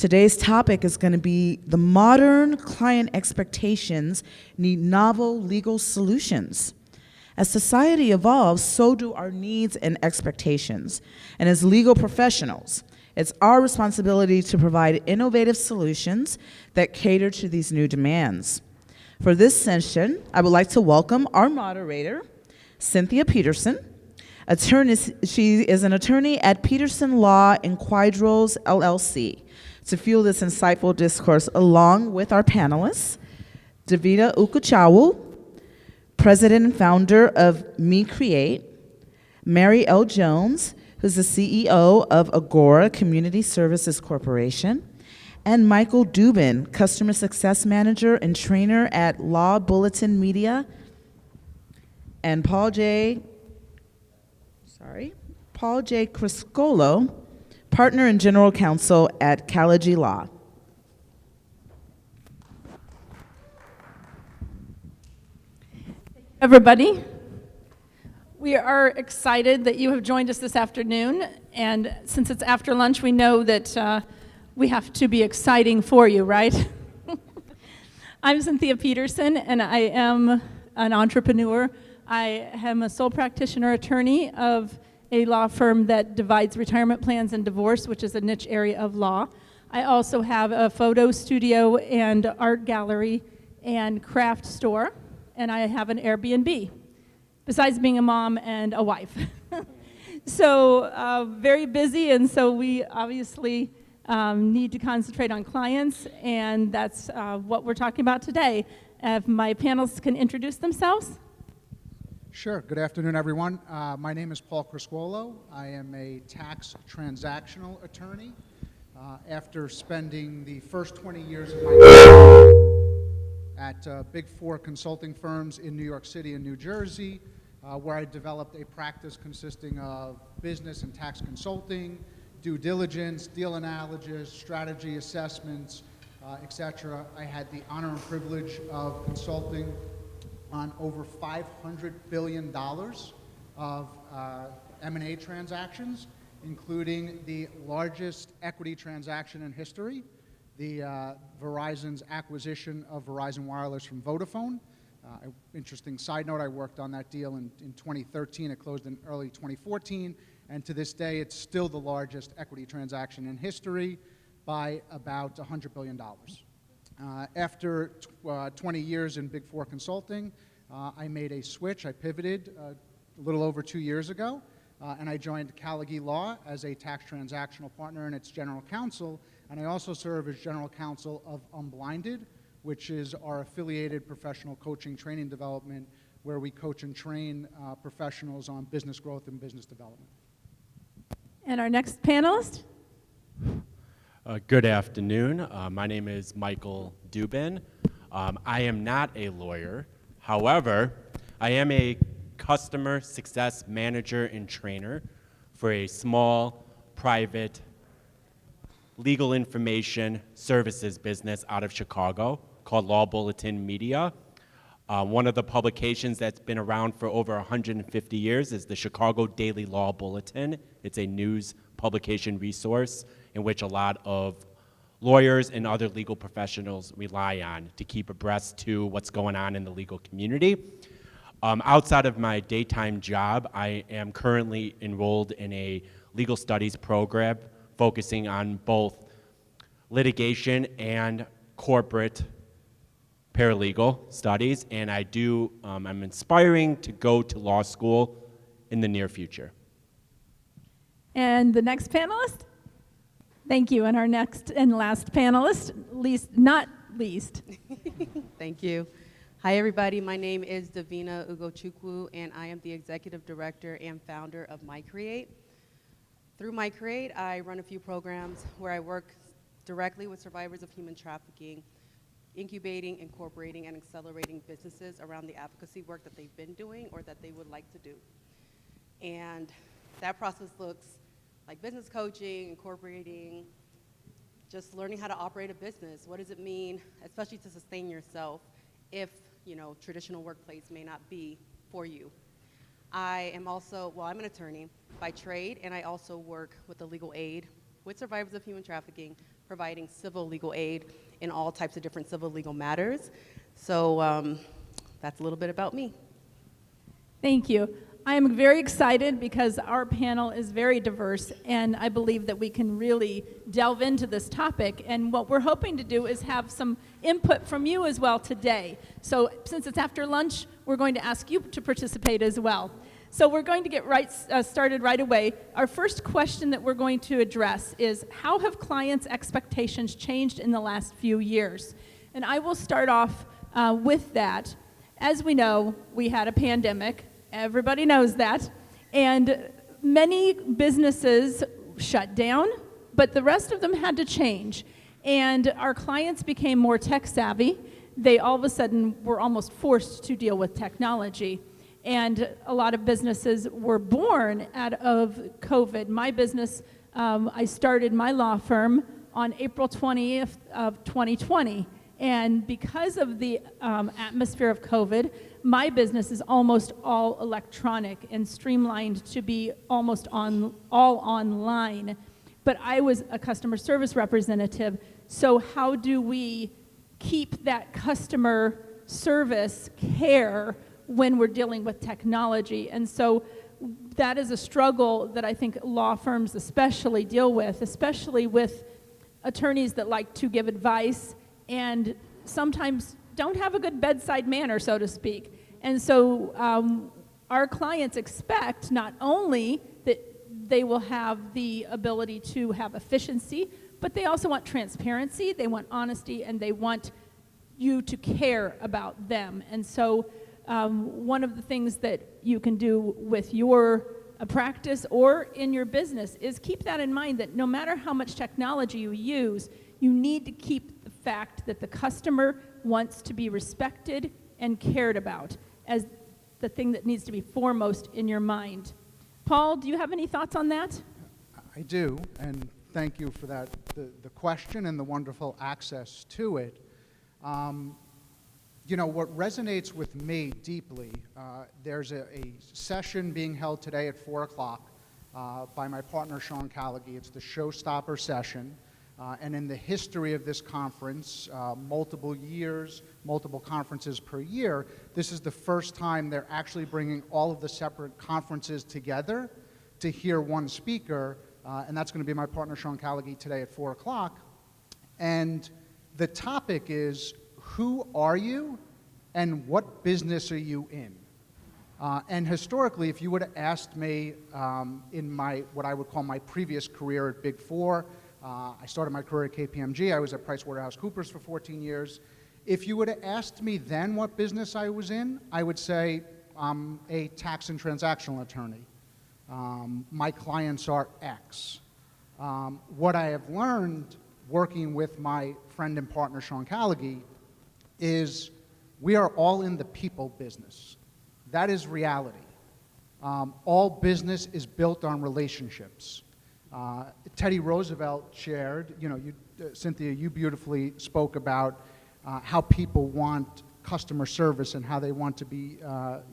Today's topic is going to be the modern client expectations need novel legal solutions. As society evolves, so do our needs and expectations. And as legal professionals, it's our responsibility to provide innovative solutions that cater to these new demands. For this session, I would like to welcome our moderator, Cynthia Petersen. She is an attorney at Petersen Law and QDROs, LLC. To fuel this insightful discourse along with our panelists, Davina Ugochukwu, president and founder of MiCreate, Mary L. Jones, who's the CEO of AGORA Community Services Corporation, and Michael Dubin, customer success manager and trainer at Law Bulletin Media, and Paul J. Criscuolo, partner and general counsel at Callagy Law. Everybody, we are excited that you have joined us this afternoon, and since it's after lunch, we know that we have to be exciting for you, right? I'm Cynthia Petersen, and I am an entrepreneur. I am a sole practitioner attorney of a law firm that divides retirement plans and divorce, which is a niche area of law. I also have a photo studio and art gallery and craft store, and I have an Airbnb, besides being a mom and a wife. So very busy, and so we obviously need to concentrate on clients, and that's what we're talking about today. If my panelists can introduce themselves. Sure. Good afternoon, everyone. My name is Paul Criscuolo. I am a tax transactional attorney. After spending the first 20 years of my life at Big Four consulting firms in New York City and New Jersey, where I developed a practice consisting of business and tax consulting, due diligence, deal analysis, strategy assessments, etc. I had the honor and privilege of consulting on over $500 billion of M&A transactions, including the largest equity transaction in history, the Verizon's acquisition of Verizon Wireless from Vodafone. Interesting side note, I worked on that deal in 2013. It closed in early 2014, and to this day, it's still the largest equity transaction in history by about $100 billion. After 20 years in Big Four consulting, I made a switch. I pivoted a little over 2 years ago, and I joined Callagy Law as a tax transactional partner and its general counsel, and I also serve as general counsel of Unblinded, which is our affiliated professional coaching training development, where we coach and train professionals on business growth and business development. And our next panelist? Good afternoon. My name is Michael Dubin. I am not a lawyer. However, I am a customer success manager and trainer for a small, private, legal information services business out of Chicago called Law Bulletin Media. One of the publications that's been around for over 150 years is the Chicago Daily Law Bulletin. It's a news publication resource in which a lot of lawyers and other legal professionals rely on to keep abreast to what's going on in the legal community. Outside of my daytime job, I am currently enrolled in a legal studies program focusing on both litigation and corporate paralegal studies, and I'm aspiring to go to law school in the near future. And the next panelist? Thank you. And our next and last panelist, not least. Thank you. Hi, everybody. My name is Davina Ugochukwu, and I am the executive director and founder of MiCreate. Through MiCreate, I run a few programs where I work directly with survivors of human trafficking, incubating, incorporating, and accelerating businesses around the advocacy work that they've been doing or that they would like to do. And that process looks like business coaching, incorporating, just learning how to operate a business. What does it mean, especially to sustain yourself, if traditional workplace may not be for you? I am also, I'm an attorney by trade, and I also work with the legal aid with survivors of human trafficking, providing civil legal aid in all types of different civil legal matters. So that's a little bit about me. Thank you. I am very excited because our panel is very diverse, and I believe that we can really delve into this topic. And what we're hoping to do is have some input from you as well today. So since it's after lunch, we're going to ask you to participate as well. So we're going to get started right away. Our first question that we're going to address is, how have clients' expectations changed in the last few years? And I will start off with that. As we know, we had a pandemic. Everybody knows that. And many businesses shut down, but the rest of them had to change. And our clients became more tech savvy. They all of a sudden were almost forced to deal with technology. And a lot of businesses were born out of COVID. My business, I started my law firm on April 20th of 2020. And because of the atmosphere of COVID, my business is almost all electronic and streamlined to be almost all online. But I was a customer service representative, so how do we keep that customer service care when we're dealing with technology? And so that is a struggle that I think law firms especially deal with, especially with attorneys that like to give advice and sometimes don't have a good bedside manner, so to speak. And so our clients expect not only that they will have the ability to have efficiency, but they also want transparency, they want honesty, and they want you to care about them. And so one of the things that you can do with your practice or in your business is keep that in mind, that no matter how much technology you use, you need to keep the fact that the customer wants to be respected and cared about as the thing that needs to be foremost in your mind. Paul, do you have any thoughts on that? I do, and thank you for that, the question and the wonderful access to it. You know, what resonates with me deeply, there's a session being held today at 4 o'clock by my partner, Sean Callagy. It's the Showstopper session. And in the history of this conference, multiple years, multiple conferences per year, this is the first time they're actually bringing all of the separate conferences together to hear one speaker, and that's going to be my partner, Sean Callagy, today at 4 o'clock. And the topic is, who are you and what business are you in? And historically, if you would have asked me in what I would call my previous career at Big Four, I started my career at KPMG. I was at PricewaterhouseCoopers for 14 years. If you would have asked me then what business I was in, I would say I'm a tax and transactional attorney. My clients are X. What I have learned working with my friend and partner, Sean Callagy, is we are all in the people business. That is reality. All business is built on relationships. Teddy Roosevelt shared, you know, Cynthia, you beautifully spoke about how people want customer service and how they want to be,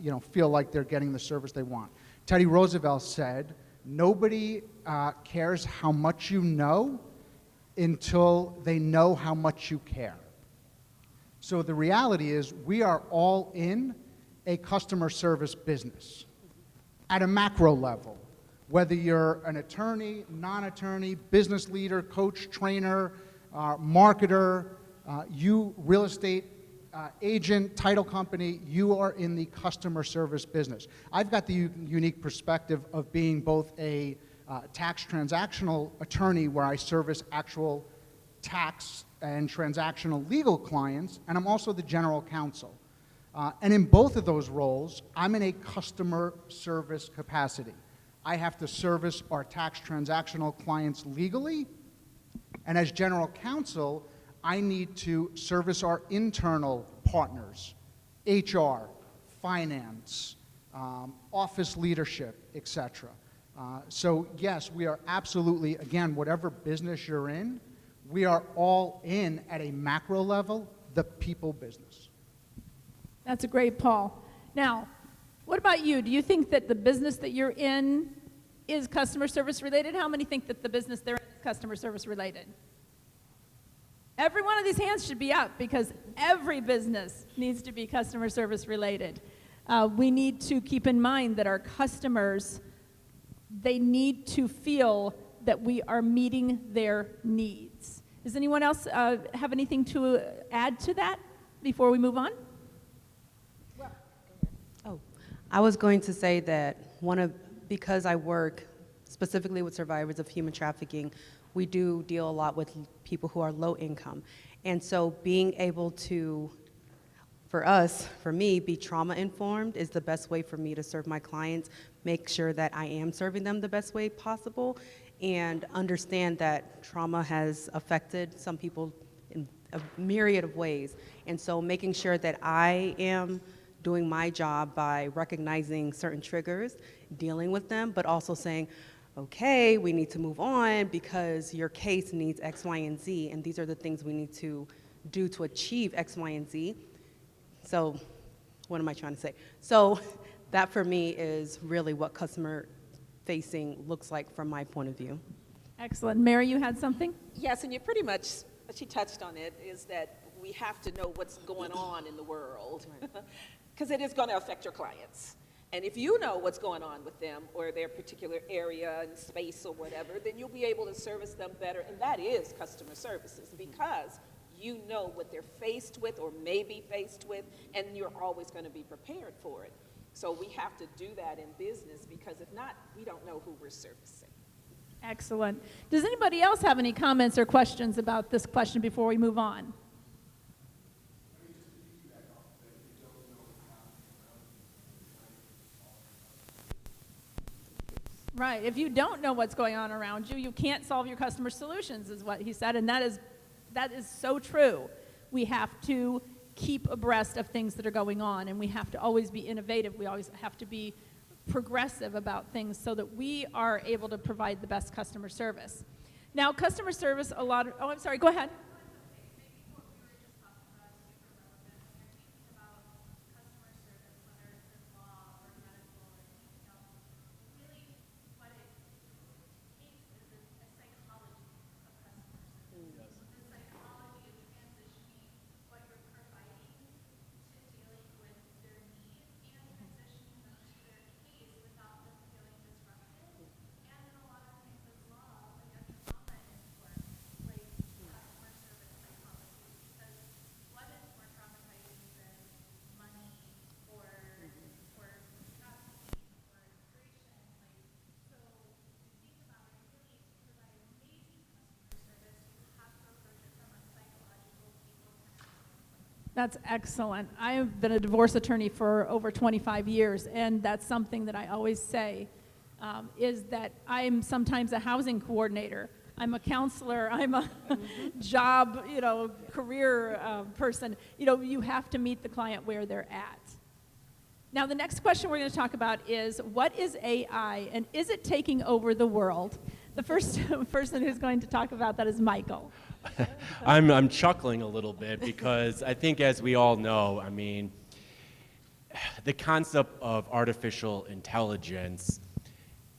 you know, feel like they're getting the service they want. Teddy Roosevelt said, nobody cares how much you know until they know how much you care. So the reality is we are all in a customer service business at a macro level. Whether you're an attorney, non-attorney, business leader, coach, trainer, marketer, you real estate agent, title company, you are in the customer service business. I've got the unique perspective of being both a tax transactional attorney where I service actual tax and transactional legal clients, and I'm also the general counsel. And in both of those roles, I'm in a customer service capacity. I have to service our tax transactional clients legally, and as general counsel, I need to service our internal partners, HR, finance, office leadership, etc. So yes, we are absolutely, again, whatever business you're in, we are all in, at a macro level, the people business. That's a great, Paul. Now, what about you? Do you think that the business that you're in is customer service related? How many think that the business they're in is customer service related? Every one of these hands should be up because every business needs to be customer service related. We need to keep in mind that our customers, they need to feel that we are meeting their needs. Does anyone else have anything to add to that before we move on? Oh, I was going to say that because I work specifically with survivors of human trafficking, we do deal a lot with people who are low income. And so being able to, for me, be trauma informed is the best way for me to serve my clients, make sure that I am serving them the best way possible, and understand that trauma has affected some people in a myriad of ways. And so making sure that I am doing my job by recognizing certain triggers, dealing with them, but also saying, okay, we need to move on because your case needs X, Y, and Z, and these are the things we need to do to achieve X, Y, and Z. So what am I trying to say? So that for me is really what customer facing looks like from my point of view. Excellent. Mary, you had something? Yes, and you pretty much, she touched on it, is that we have to know what's going on in the world because it is going to affect your clients. And if you know what's going on with them or their particular area and space or whatever, then you'll be able to service them better. And that is customer services because you know what they're faced with or may be faced with, and you're always going to be prepared for it. So we have to do that in business because if not, we don't know who we're servicing. Excellent. Does anybody else have any comments or questions about this question before we move on? Right. If you don't know what's going on around you, you can't solve your customer solutions, is what he said, and that is so true. We have to keep abreast of things that are going on, and we have to always be innovative. We always have to be progressive about things so that we are able to provide the best customer service. Now, customer service, oh, I'm sorry, go ahead. That's excellent. I have been a divorce attorney for over 25 years, and that's something that I always say, is that I'm sometimes a housing coordinator. I'm a counselor. I'm a job, career person. You have to meet the client where they're at. Now, the next question we're going to talk about is, what is AI, and is it taking over the world? The first person who's going to talk about that is Michael. I'm chuckling a little bit because I think, as we all know, the concept of artificial intelligence,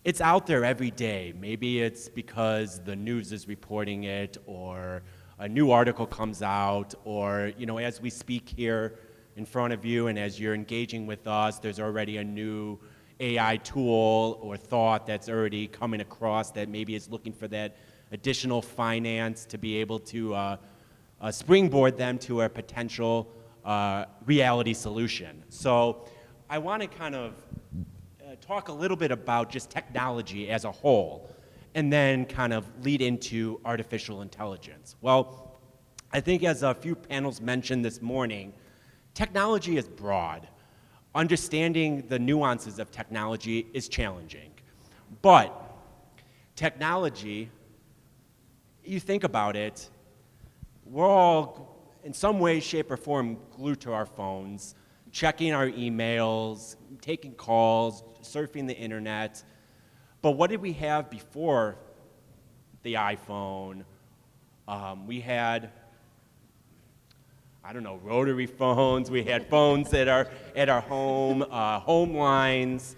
it's out there every day. Maybe it's because the news is reporting it, or a new article comes out, or as we speak here in front of you and as you're engaging with us, there's already a new AI tool or thought that's already coming across that maybe is looking for that additional finance to be able to springboard them to a potential reality solution. So I want to kind of talk a little bit about just technology as a whole, and then kind of lead into artificial intelligence. Well, I think, as a few panels mentioned this morning, technology is broad. Understanding the nuances of technology is challenging. But technology, you think about it, we're all, in some way, shape, or form, glued to our phones, checking our emails, taking calls, surfing the internet. But what did we have before the iPhone? We had, rotary phones. We had phones at our home, home lines.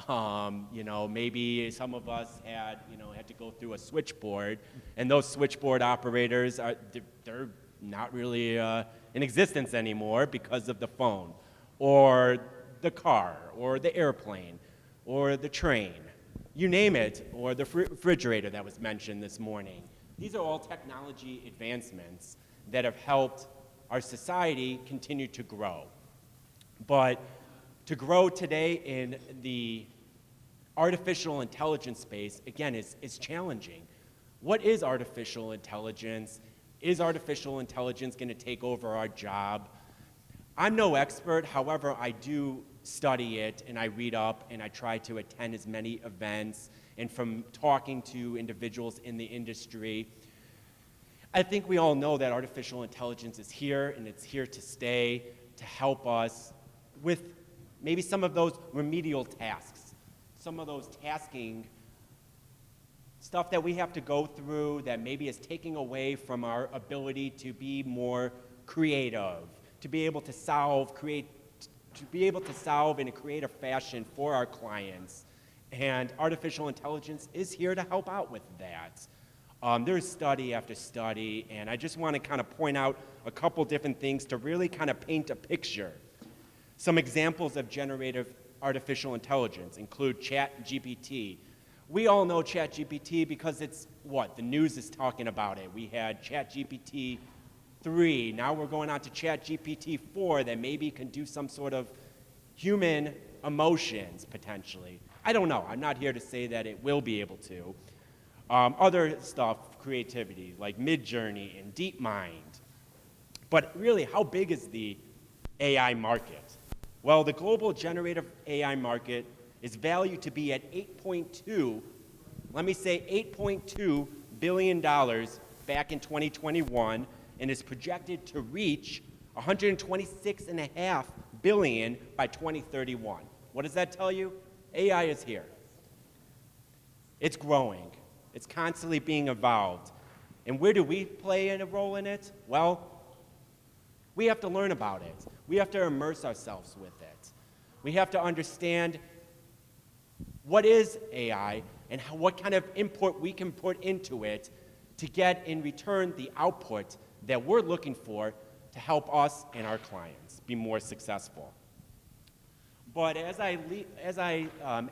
Maybe some of us had to go through a switchboard, and those switchboard operators they're not really in existence anymore because of the phone, or the car, or the airplane, or the train, you name it, or the refrigerator that was mentioned this morning. These are all technology advancements that have helped our society continue to grow. But to grow today in the artificial intelligence space, again, is challenging. What is artificial intelligence? Is artificial intelligence going to take over our job? I'm no expert, however, I do study it, and I read up, and I try to attend as many events, and from talking to individuals in the industry, I think we all know that artificial intelligence is here, and it's here to stay, to help us with maybe some of those remedial tasks, some of those tasking stuff that we have to go through that maybe is taking away from our ability to be more creative, to be able to solve in a creative fashion for our clients. And artificial intelligence is here to help out with that. There's study after study, and I just want to kind of point out a couple different things to really kind of paint a picture. Some examples of generative artificial intelligence include ChatGPT. We all know ChatGPT because it's what? The news is talking about it. We had ChatGPT 3. Now we're going on to ChatGPT 4 that maybe can do some sort of human emotions, potentially. I don't know. I'm not here to say that it will be able to. Other stuff, creativity, like Midjourney and DeepMind. But really, how big is the AI market? Well, the global generative AI market is valued to be at $8.2 billion back in 2021, and is projected to reach $126.5 billion by 2031. What does that tell you? AI is here. It's growing. It's constantly being evolved. And where do we play a role in it? Well, we have to learn about it. We have to immerse ourselves with it. We have to understand what is AI and what kind of input we can put into it to get in return the output that we're looking for to help us and our clients be more successful. But as I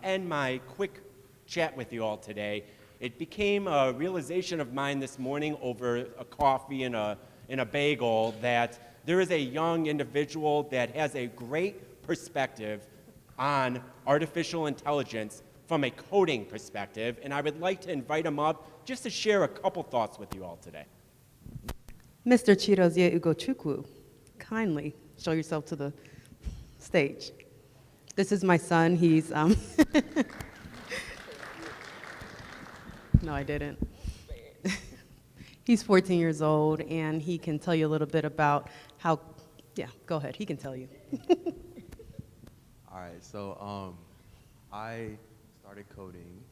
end my quick chat with you all today, it became a realization of mine this morning over a coffee and a bagel that there is a young individual that has a great perspective on artificial intelligence from a coding perspective, and I would like to invite him up just to share a couple thoughts with you all today. Mr. Chirozie Ugochukwu, kindly show yourself to the stage. This is my son. He's no, I didn't. He's 14 years old, and he can tell you a little bit about how, yeah, go ahead. He can tell you. All right, so I started coding.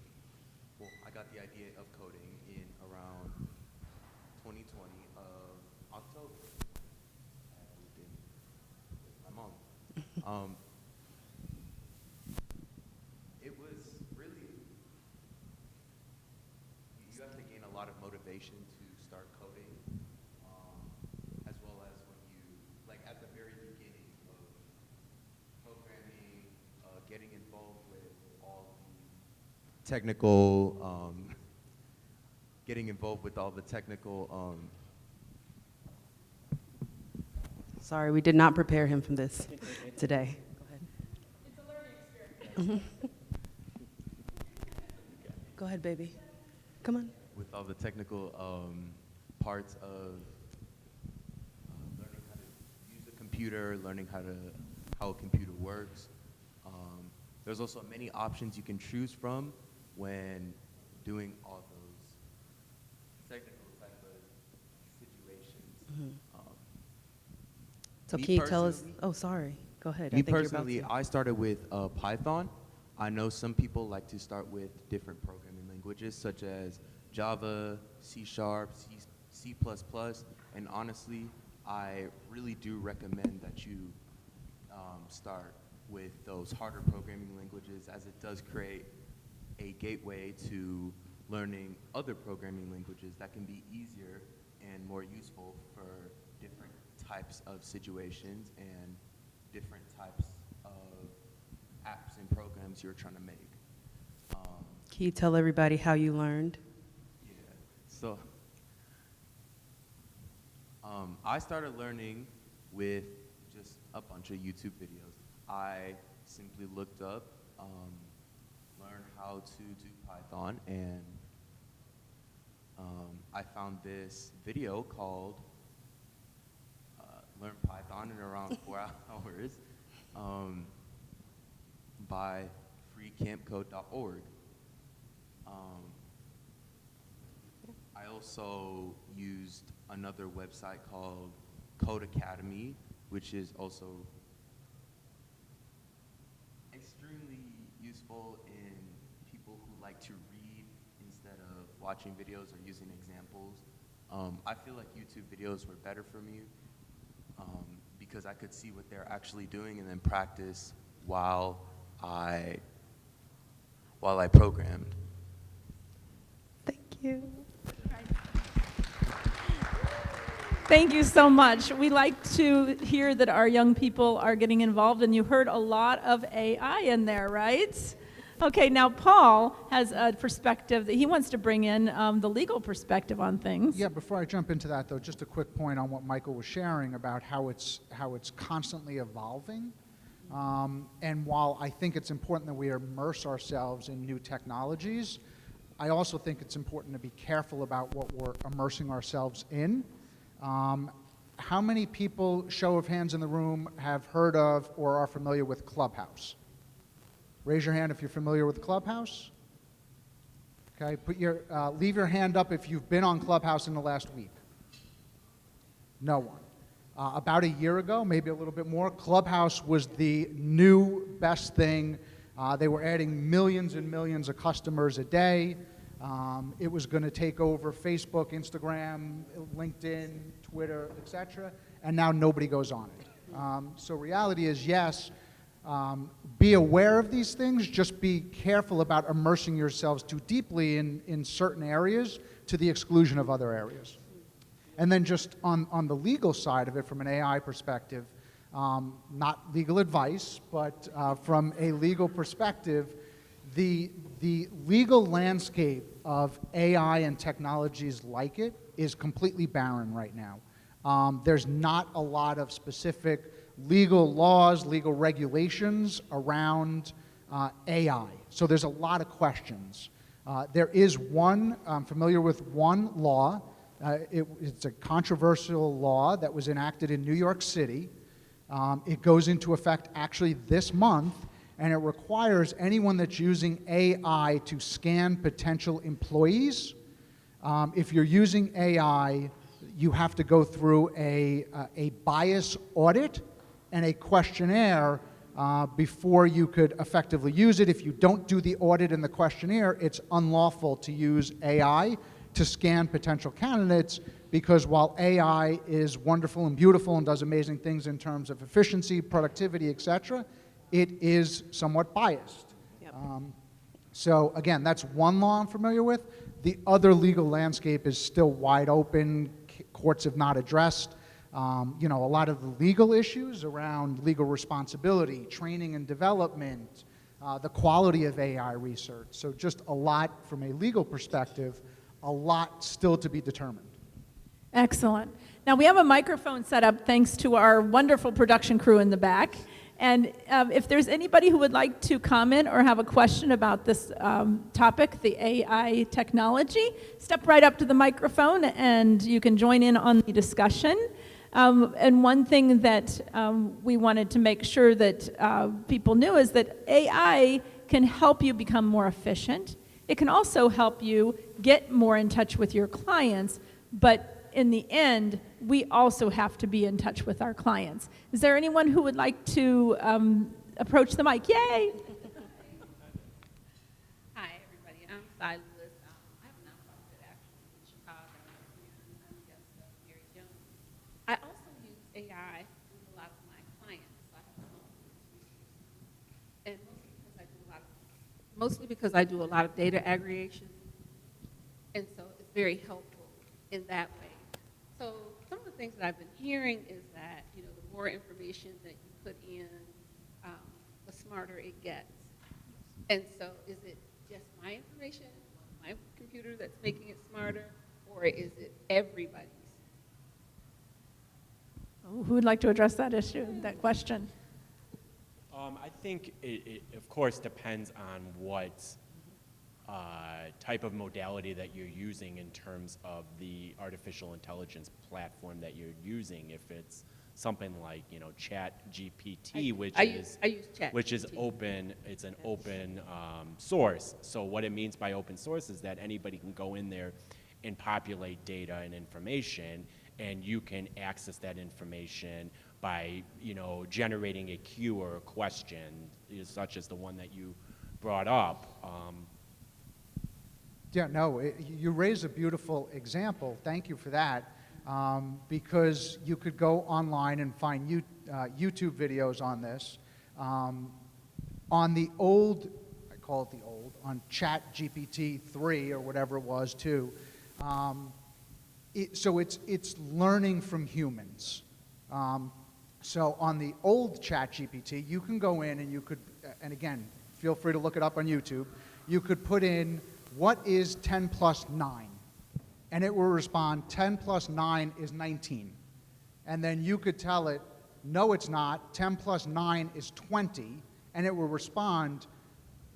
Well, I got the idea of coding in around 2020 of October. I moved in with my mom. It was really, you have to gain a lot of motivation to start coding, as well as when you, like at the very beginning of programming, getting involved with all the technical, Sorry, we did not prepare him for this today. Go ahead. It's a learning experience. Go ahead, baby. Come on. with all the technical parts of learning how to use a computer, learning how a computer works. There's also many options you can choose from when doing all those technical type of situations. Mm-hmm. So Me can you tell us? personally- Oh, sorry. Go ahead. Me I think you're about personally, to. I started with Python. I know some people like to start with different programming languages such as Java, C#, C++, and honestly, I really do recommend that you start with those harder programming languages, as it does create a gateway to learning other programming languages that can be easier and more useful for types of situations and different types of apps and programs you're trying to make. Can you tell everybody how you learned? Yeah, so I started learning with just a bunch of YouTube videos. I simply looked up, learned how to do Python, and I found this video called Learn Python in around 4 hours by freecampcode.org. I also used another website called Code Academy, which is also extremely useful in people who like to read instead of watching videos or using examples. I feel like YouTube videos were better for me because I could see what they're actually doing and then practice while I programmed. Thank you. Thank you so much. We like to hear that our young people are getting involved, and you heard a lot of AI in there, right? Okay, now Paul has a perspective that he wants to bring in, the legal perspective on things. Yeah, before I jump into that, though, just a quick point on what Michael was sharing about how it's constantly evolving. And while I think it's important that we immerse ourselves in new technologies, I also think it's important to be careful about what we're immersing ourselves in. How many people, show of hands in the room, have heard of or are familiar with Clubhouse? Raise your hand if you're familiar with Clubhouse. Okay, leave your hand up if you've been on Clubhouse in the last week. No one. About a year ago, maybe a little bit more, Clubhouse was the new best thing. They were adding millions and millions of customers a day. It was going to take over Facebook, Instagram, LinkedIn, Twitter, etc. And now nobody goes on it. So reality is, yes, be aware of these things. Just be careful about immersing yourselves too deeply in certain areas to the exclusion of other areas. And then just on the legal side of it, from an AI perspective, not legal advice, but from a legal perspective, the legal landscape of AI and technologies like it is completely barren right now. There's not a lot of specific legal laws, legal regulations around AI. So there's a lot of questions. There is one, I'm familiar with one law. It's a controversial law that was enacted in New York City. It goes into effect actually this month, and it requires anyone that's using AI to scan potential employees. If you're using AI, you have to go through a bias audit and a questionnaire before you could effectively use it. If you don't do the audit and the questionnaire, it's unlawful to use AI to scan potential candidates, because while AI is wonderful and beautiful and does amazing things in terms of efficiency, productivity, etc., it is somewhat biased. Yep. So again, that's one law I'm familiar with. The other legal landscape is still wide open. Courts have not addressed a lot of the legal issues around legal responsibility, training and development, the quality of AI research. So just a lot from a legal perspective, a lot still to be determined. Excellent. Now we have a microphone set up thanks to our wonderful production crew in the back. And if there's anybody who would like to comment or have a question about this topic, the AI technology, step right up to the microphone and you can join in on the discussion. And one thing that we wanted to make sure that people knew is that AI can help you become more efficient. It can also help you get more in touch with your clients, but in the end, we also have to be in touch with our clients. Is there anyone who would like to approach the mic? Yay! Hi, everybody. I'm Silas. I have a nonprofit actually in Chicago, and I'm a guest of Mary Jones. I also use AI with a lot of my clients. I have and mostly because I do a lot of data aggregation, and so it's very helpful in that way. So some of the things that I've been hearing is that, you know, the more information that you put in, the smarter it gets. And so is it just my information, my computer that's making it smarter, or is it everybody's? Who would like to address that issue, that question? I think it, of course, depends on what type of modality that you're using in terms of the artificial intelligence platform that you're using. If it's something like, you know, ChatGPT, I use ChatGPT. which is open, it's an open source. So what it means by open source is that anybody can go in there and populate data and information, and you can access that information by, you know, generating a queue or a question, such as the one that you brought up. Yeah, no, you raise a beautiful example. Thank you for that. Because you could go online and find YouTube videos on this. On the old, I call it the old, on ChatGPT 3 or whatever it was too. So it's learning from humans. So on the old ChatGPT, you can go in and you could, and again, feel free to look it up on YouTube, you could put in, what is 10 plus 9? And it will respond, 10 plus 9 is 19. And then you could tell it, no it's not, 10 plus 9 is 20, and it will respond,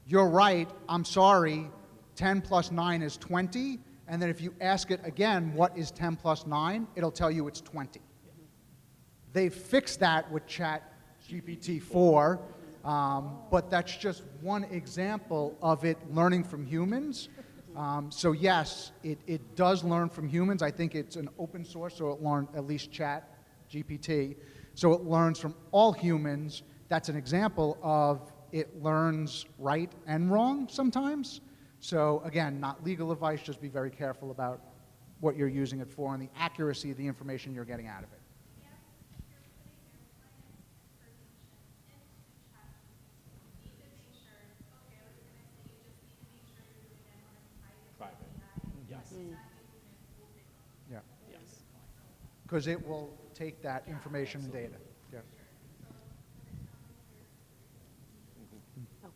you're right, I'm sorry, 10 plus 9 is 20, and then if you ask it again, what is 10 plus 9, it'll tell you it's 20. They fixed that with ChatGPT 4, but that's just one example of it learning from humans. So yes, it does learn from humans. I think it's an open source, so it learned at least ChatGPT. So it learns from all humans. That's an example of it learns right and wrong sometimes. So again, not legal advice, just be very careful about what you're using it for and the accuracy of the information you're getting out of it. Yeah. Yes. Because it will take that information and data. Yeah.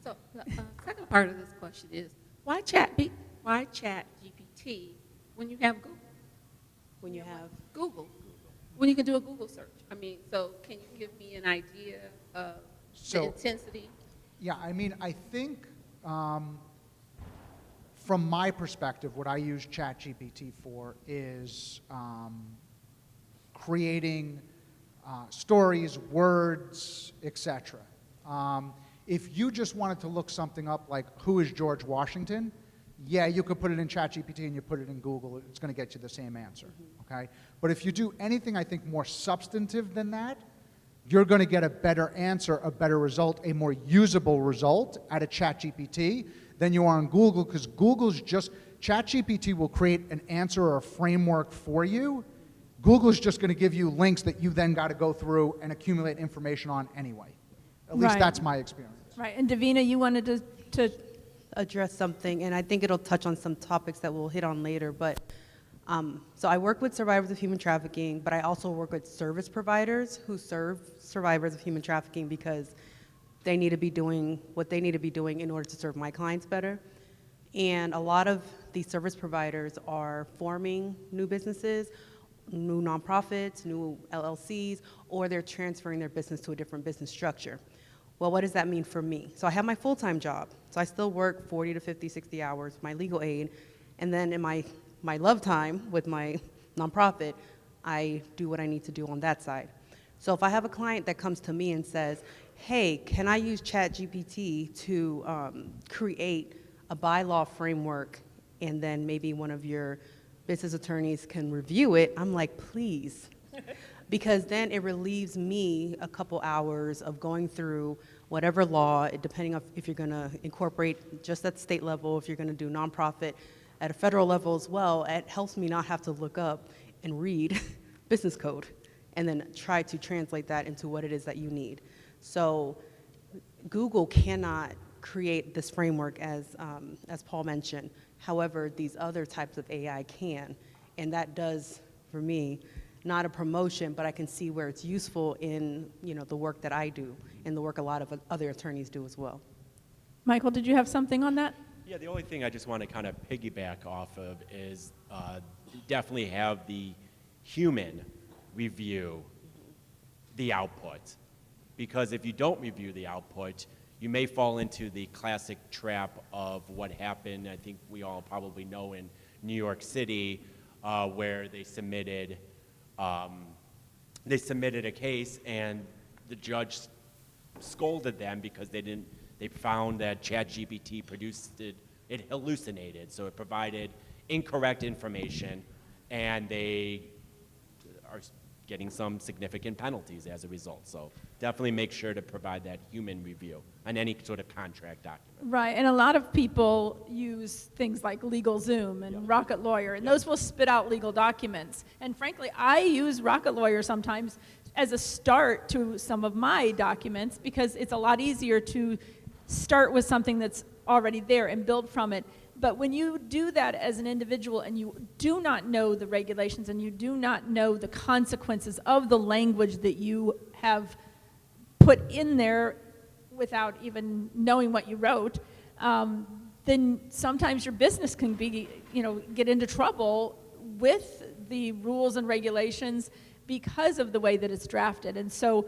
So the second part of this question is, why ChatGPT when you have Google? When you have Google. When you can do a Google search. I mean, so can you give me an idea of the intensity? Yeah, I mean, I think from my perspective, what I use ChatGPT for is creating stories, words, etc. If you just wanted to look something up like, who is George Washington? Yeah, you could put it in ChatGPT and you put it in Google, it's going to get you the same answer, okay? But if you do anything, I think, more substantive than that, you're going to get a better answer, a better result, a more usable result out of ChatGPT than you are on Google, because Google's just, ChatGPT will create an answer or a framework for you. Google's just going to give you links that you then got to go through and accumulate information on anyway. At least that's my experience. Right, and Davina, you wanted to address something, and I think it'll touch on some topics that we'll hit on later, but so I work with survivors of human trafficking, but I also work with service providers who serve survivors of human trafficking because they need to be doing what they need to be doing in order to serve my clients better. And a lot of these service providers are forming new businesses, new nonprofits, new LLCs, or they're transferring their business to a different business structure. Well, what does that mean for me? So I have my full-time job. So I still work 40 to 50, 60 hours, my legal aid, and then in my love time with my nonprofit, I do what I need to do on that side. So if I have a client that comes to me and says, hey, can I use ChatGPT to create a bylaw framework, and then maybe one of your business attorneys can review it, I'm like, please. Because then it relieves me a couple hours of going through whatever law, depending on if you're going to incorporate just at the state level, if you're going to do nonprofit at a federal level as well. It helps me not have to look up and read business code and then try to translate that into what it is that you need. So Google cannot create this framework as Paul mentioned. However, these other types of AI can, and that does, for me, not a promotion, but I can see where it's useful in, you know, the work that I do and the work a lot of other attorneys do as well. Michael, did you have something on that? Yeah, the only thing I just want to kind of piggyback off of is definitely have the human review the output. Because if you don't review the output, you may fall into the classic trap of what happened, I think we all probably know, in New York City, where they submitted a case and the judge scolded them because they found that ChatGPT it hallucinated, so it provided incorrect information, and they are getting some significant penalties as a result. So definitely make sure to provide that human review on any sort of contract document. Right, and a lot of people use things like LegalZoom and Rocket Lawyer, and those will spit out legal documents. And frankly, I use Rocket Lawyer sometimes as a start to some of my documents because it's a lot easier to start with something that's already there and build from it. But when you do that as an individual and you do not know the regulations and you do not know the consequences of the language that you have put in there without even knowing what you wrote, then sometimes your business can be, get into trouble with the rules and regulations because of the way that it's drafted. And so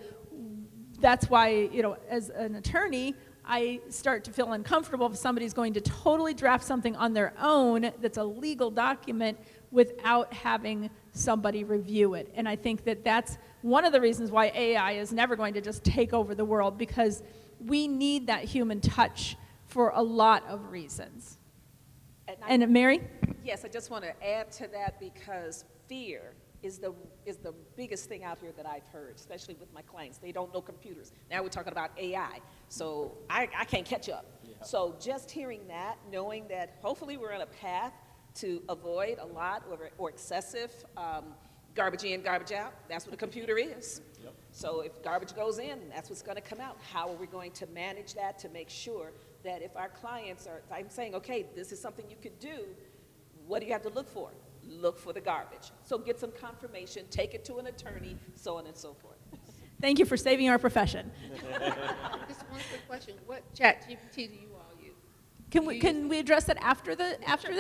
that's why, as an attorney, I start to feel uncomfortable if somebody's going to totally draft something on their own that's a legal document without having somebody review it. And I think that that's one of the reasons why AI is never going to just take over the world, because we need that human touch for a lot of reasons. And Mary? Yes, I just want to add to that because fear is the biggest thing out here that I've heard, especially with my clients. They don't know computers. Now we're talking about AI, so I can't catch up. Yeah. So just hearing that, knowing that hopefully we're on a path to avoid a lot or excessive garbage in, garbage out. That's what a computer is. Yep. So if garbage goes in, that's what's going to come out. How are we going to manage that to make sure that if our clients are, I'm saying, okay, this is something you could do, what do you have to look for? Look for the garbage. So get some confirmation, take it to an attorney, so on and so forth. Thank you for saving our profession. Just one quick question. What ChatGPT do you all use? Can we address that after them?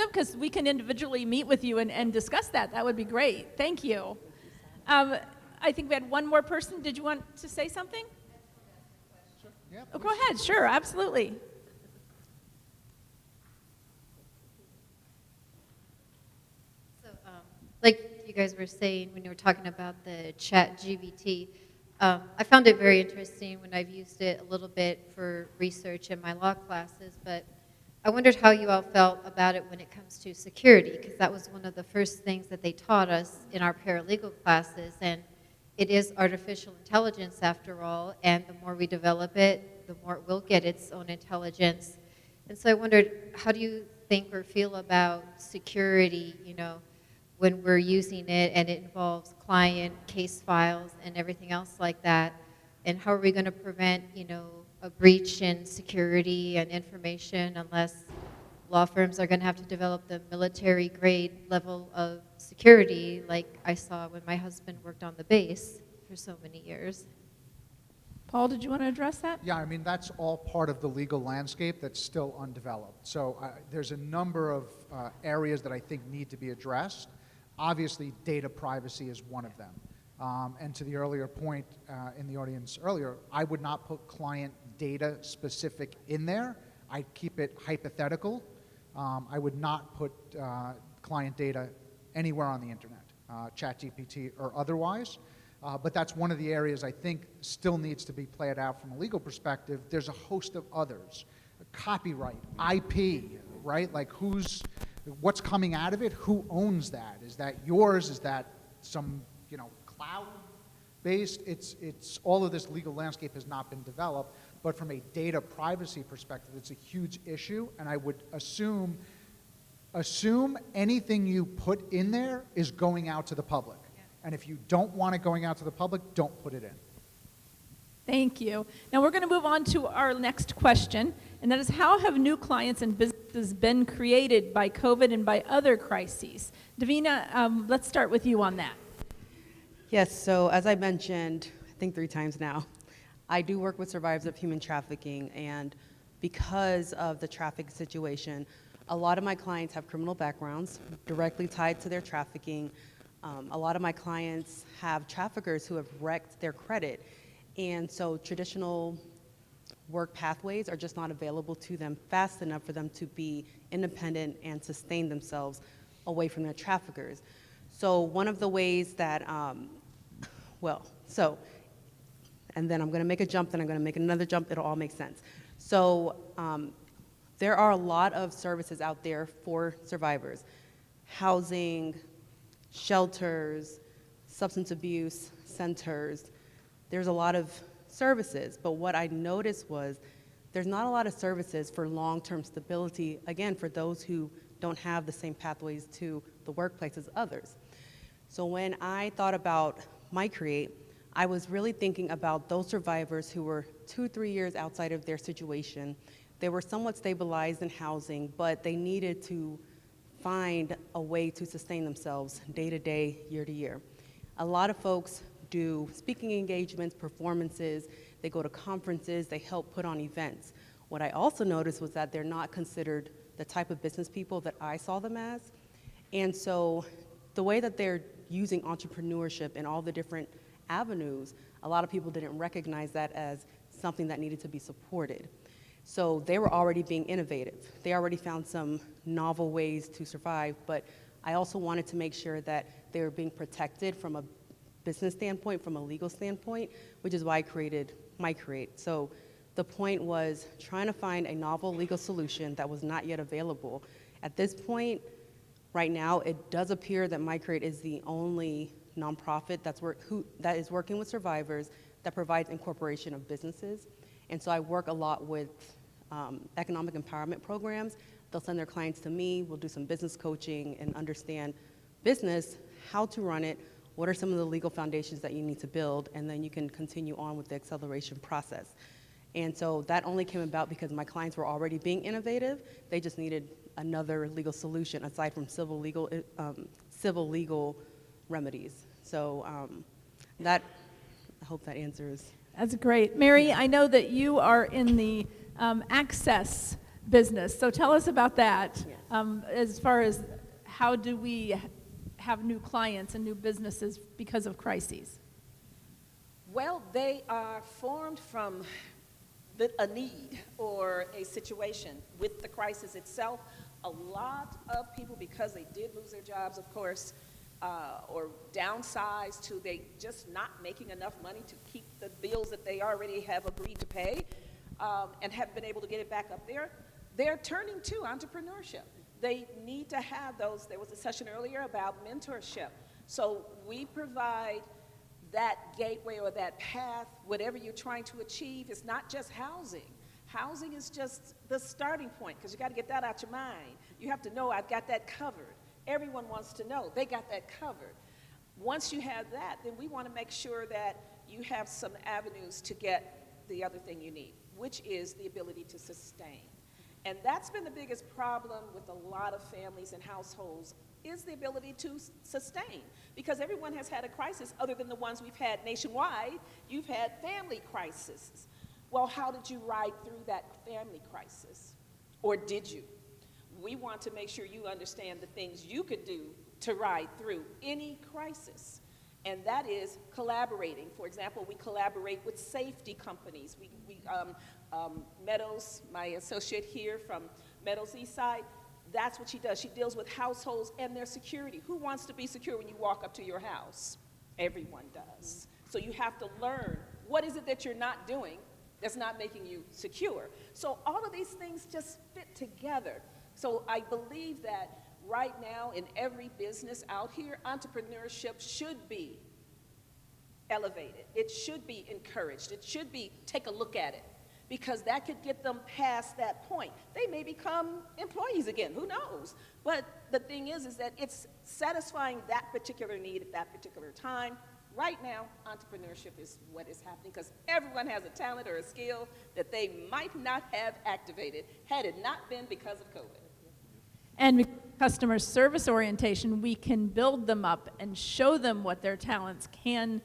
Because we can individually meet with you and discuss that. That would be great. Thank you. I think we had one more person. Did you want to say something? Sure. Yeah, oh, go ahead. Sure, absolutely. Like you guys were saying when you were talking about the ChatGPT, I found it very interesting when I've used it a little bit for research in my law classes, but I wondered how you all felt about it when it comes to security, because that was one of the first things that they taught us in our paralegal classes, and it is artificial intelligence after all, and the more we develop it, the more it will get its own intelligence. And so I wondered, how do you think or feel about security, when we're using it and it involves client case files and everything else like that? And how are we going to prevent, a breach in security and information unless law firms are going to have to develop the military grade level of security like I saw when my husband worked on the base for so many years? Paul, did you want to address that? Yeah, I mean, that's all part of the legal landscape that's still undeveloped. So there's a number of areas that I think need to be addressed. Obviously, data privacy is one of them. And to the earlier point in the audience earlier, I would not put client data specific in there. I'd keep it hypothetical. I would not put client data anywhere on the internet, ChatGPT or otherwise. But that's one of the areas I think still needs to be played out from a legal perspective. There's a host of others. Copyright, IP, right? Like what's coming out of it? Who owns that? Is that yours? Is that some, cloud-based? It's all of this legal landscape has not been developed, but from a data privacy perspective, it's a huge issue, and I would assume anything you put in there is going out to the public. Yeah. And if you don't want it going out to the public, don't put it in. Thank you. Now we're going to move on to our next question, and that is, how have new clients and businesses been created by COVID and by other crises? Davina, let's start with you on that. Yes, so as I mentioned, I think 3 times now, I do work with survivors of human trafficking, and because of the traffic situation, a lot of my clients have criminal backgrounds directly tied to their trafficking. A lot of my clients have traffickers who have wrecked their credit, and so traditional work pathways are just not available to them fast enough for them to be independent and sustain themselves away from their traffickers. So one of the ways that, and then I'm going to make a jump, then I'm going to make another jump, it'll all make sense. So there are a lot of services out there for survivors: housing, shelters, substance abuse centers. There's a lot of services, but what I noticed was there's not a lot of services for long-term stability, again, for those who don't have the same pathways to the workplace as others. So when I thought about MiCreate, I was really thinking about those survivors who were 2-3 years outside of their situation. They were somewhat stabilized in housing, but they needed to find a way to sustain themselves day to day, year to year. A lot of folks do speaking engagements, performances, they go to conferences, they help put on events. What I also noticed was that they're not considered the type of business people that I saw them as. And so the way that they're using entrepreneurship in all the different avenues, a lot of people didn't recognize that as something that needed to be supported. So they were already being innovative. They already found some novel ways to survive, but I also wanted to make sure that they were being protected from a business standpoint, from a legal standpoint, which is why I created MiCreate. So the point was trying to find a novel legal solution that was not yet available. At this point, right now, it does appear that MiCreate is the only nonprofit that is working with survivors that provides incorporation of businesses. And so I work a lot with economic empowerment programs. They'll send their clients to me, we'll do some business coaching and understand business, how to run it, what are some of the legal foundations that you need to build, and then you can continue on with the acceleration process. And so that only came about because my clients were already being innovative. They just needed another legal solution aside from civil legal remedies. So I hope that answers. That's great. Mary, I know that you are in the access business, so tell us about that. Yes. As far as how do we have new clients and new businesses because of crises? Well, they are formed from a need or a situation with the crisis itself. A lot of people, because they did lose their jobs, of course, or downsized to they just not making enough money to keep the bills that they already have agreed to pay, and haven't been able to get it back up there, they're turning to entrepreneurship. They need to have those. There was a session earlier about mentorship. So we provide that gateway or that path, whatever you're trying to achieve. It's not just housing. Housing is just the starting point, because you got to get that out your mind. You have to know, I've got that covered. Everyone wants to know they got that covered. Once you have that, then we want to make sure that you have some avenues to get the other thing you need, which is the ability to sustain. And that's been the biggest problem with a lot of families and households, is the ability to sustain. Because everyone has had a crisis other than the ones we've had nationwide. You've had family crises. Well, how did you ride through that family crisis? Or did you? We want to make sure you understand the things you could do to ride through any crisis. And that is collaborating. For example, we collaborate with safety companies. Meadows, my associate here from Meadows Eastside, that's what she does. She deals with households and their security. Who wants to be secure when you walk up to your house? Everyone does. So you have to learn, what is it that you're not doing that's not making you secure? So all of these things just fit together. So I believe that right now in every business out here, entrepreneurship should be elevated. It should be encouraged. It should be, take a look at it, because that could get them past that point. They may become employees again, who knows? But the thing is that it's satisfying that particular need at that particular time. Right now, entrepreneurship is what is happening, because everyone has a talent or a skill that they might not have activated had it not been because of COVID. And with customer service orientation, we can build them up and show them what their talents can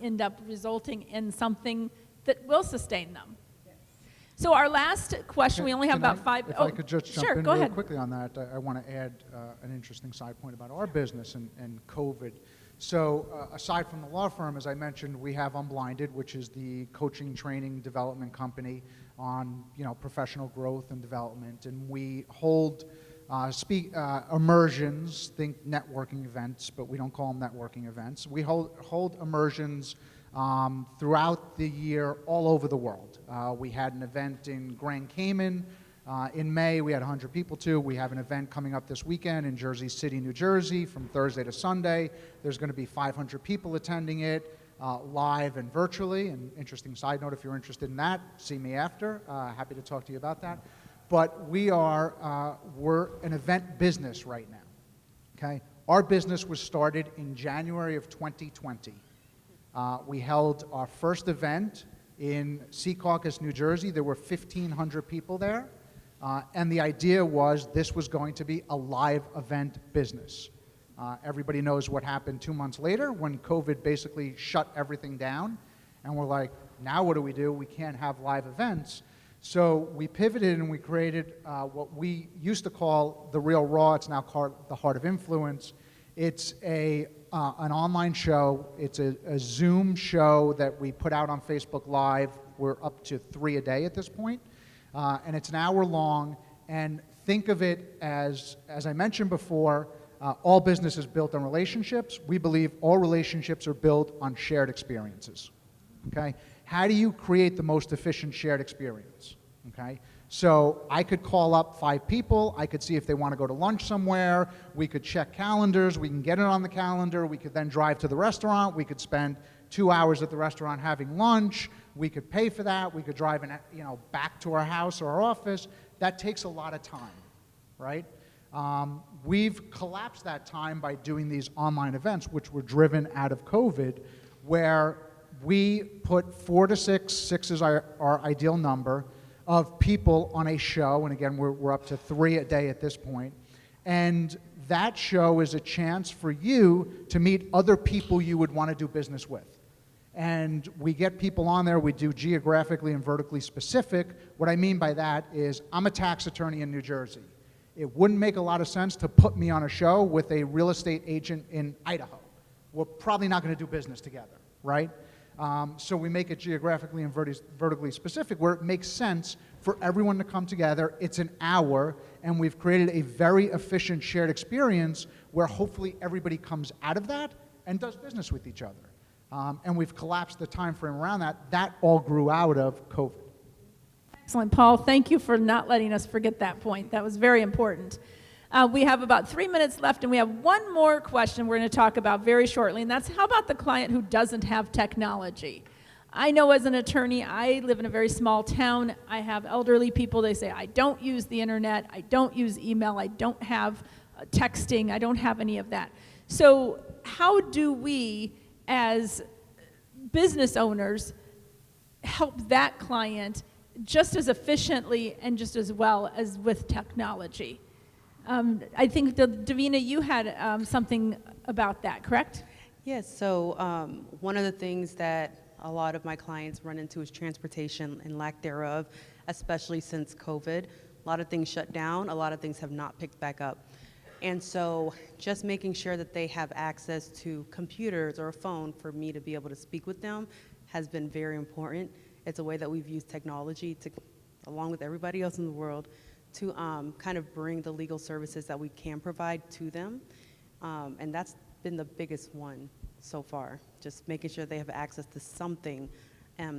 end up resulting in something that will sustain them. So our last question, we only have about five. If I could just jump sure, in go real ahead. quickly on that, I want to add an interesting side point about our business and COVID. So aside from the law firm, as I mentioned, we have Unblinded, which is the coaching, training, development company on professional growth and development, and we hold immersions, think networking events, but we don't call them networking events. We hold immersions throughout the year all over the world. We had an event in Grand Cayman in May. We had 100 people too. We have an event coming up this weekend in Jersey City, New Jersey from Thursday to Sunday. There's going to be 500 people attending it live and virtually. An interesting side note, if you're interested in that, see me after. Happy to talk to you about that. But we're an event business right now. Okay? Our business was started in January of 2020. We held our first event in Secaucus, New Jersey. There were 1,500 people there. And the idea was this was going to be a live event business. Everybody knows what happened 2 months later when COVID basically shut everything down. And we're like, now what do? We can't have live events. So we pivoted and we created what we used to call The Real Raw. It's now called The Heart of Influence. It's an online show. It's a Zoom show that we put out on Facebook Live. We're up to 3 a day at this point. And it's an hour long. And think of it as I mentioned before, all business is built on relationships. We believe all relationships are built on shared experiences. Okay? How do you create the most efficient shared experience? Okay? So I could call up 5 people. I could see if they want to go to lunch somewhere. We could check calendars. We can get it on the calendar. We could then drive to the restaurant. We could spend 2 hours at the restaurant having lunch. We could pay for that. We could drive back to our house or our office. That takes a lot of time, right? We've collapsed that time by doing these online events, which were driven out of COVID, where we put 4 to 6, 6 is our ideal number, of people on a show, and again, we're up to 3 a day at this point, and that show is a chance for you to meet other people you would want to do business with. And we get people on there, we do geographically and vertically specific. What I mean by that is I'm a tax attorney in New Jersey. It wouldn't make a lot of sense to put me on a show with a real estate agent in Idaho. We're probably not going to do business together, right? So we make it geographically and vertically specific where it makes sense for everyone to come together. It's an hour, and we've created a very efficient shared experience where hopefully everybody comes out of that and does business with each other. And we've collapsed the time frame around that. That all grew out of COVID. Excellent, Paul. Thank you for not letting us forget that point. That was very important. We have about 3 minutes left, and we have one more question we're going to talk about very shortly, and that's how about the client who doesn't have technology? I know as an attorney, I live in a very small town. I have elderly people. They say, I don't use the internet. I don't use email. I don't have texting. I don't have any of that. So how do we, as business owners, help that client just as efficiently and just as well as with technology? I think, Davina, you had something about that, correct? Yes, so one of the things that a lot of my clients run into is transportation and lack thereof, especially since COVID. A lot of things shut down, a lot of things have not picked back up. And so just making sure that they have access to computers or a phone for me to be able to speak with them has been very important. It's a way that we've used technology to, along with everybody else in the world, to kind of bring the legal services that we can provide to them. And that's been the biggest one so far, just making sure they have access to something,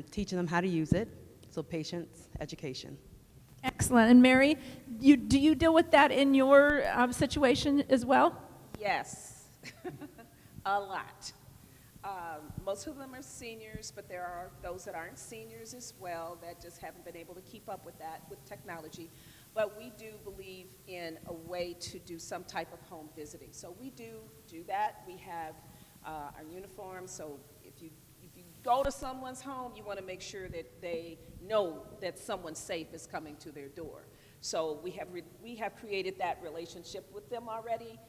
teaching them how to use it. So patience, education. Excellent. And Mary, do you deal with that in your situation as well? Yes, a lot. Most of them are seniors, but there are those that aren't seniors as well that just haven't been able to keep up with that, with technology. But we do believe in a way to do some type of home visiting. So we do that. We have our uniforms, so if you go to someone's home, you want to make sure that they know that someone safe is coming to their door. So we have created that relationship with them already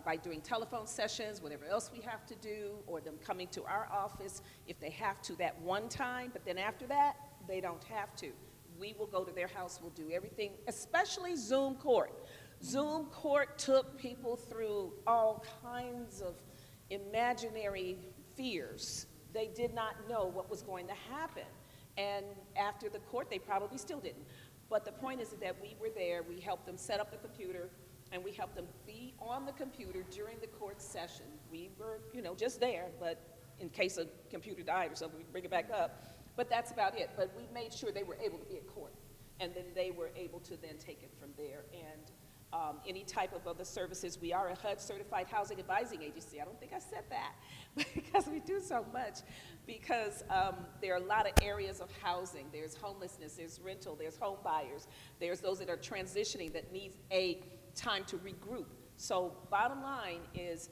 by doing telephone sessions, whatever else we have to do, or them coming to our office if they have to that one time, but then after that, they don't have to. We will go to their house, we'll do everything, especially Zoom court. Zoom court took people through all kinds of imaginary fears. They did not know what was going to happen. And after the court, they probably still didn't. But the point is that we were there, we helped them set up the computer, and we helped them be on the computer during the court session. We were, just there, but in case a computer died or something, we bring it back up. But that's about it. But we made sure they were able to be at court, and then they were able to then take it from there. And any type of other services, we are a HUD certified housing advising agency. I don't think I said that, because we do so much. Because there are a lot of areas of housing. There's homelessness, there's rental, there's home buyers, there's those that are transitioning that need a time to regroup. So bottom line is,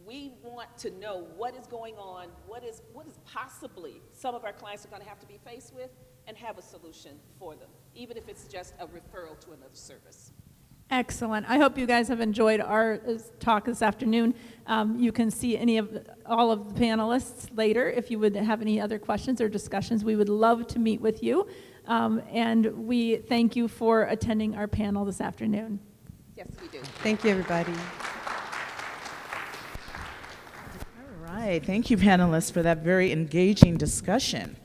we want to know what is going on, what is possibly some of our clients are going to have to be faced with, and have a solution for them, even if it's just a referral to another service. Excellent. I hope you guys have enjoyed our talk this afternoon. You can see all of the panelists later if you would have any other questions or discussions. We would love to meet with you. And we thank you for attending our panel this afternoon. Yes, we do. Thank you, everybody. All right, thank you, panelists, for that very engaging discussion.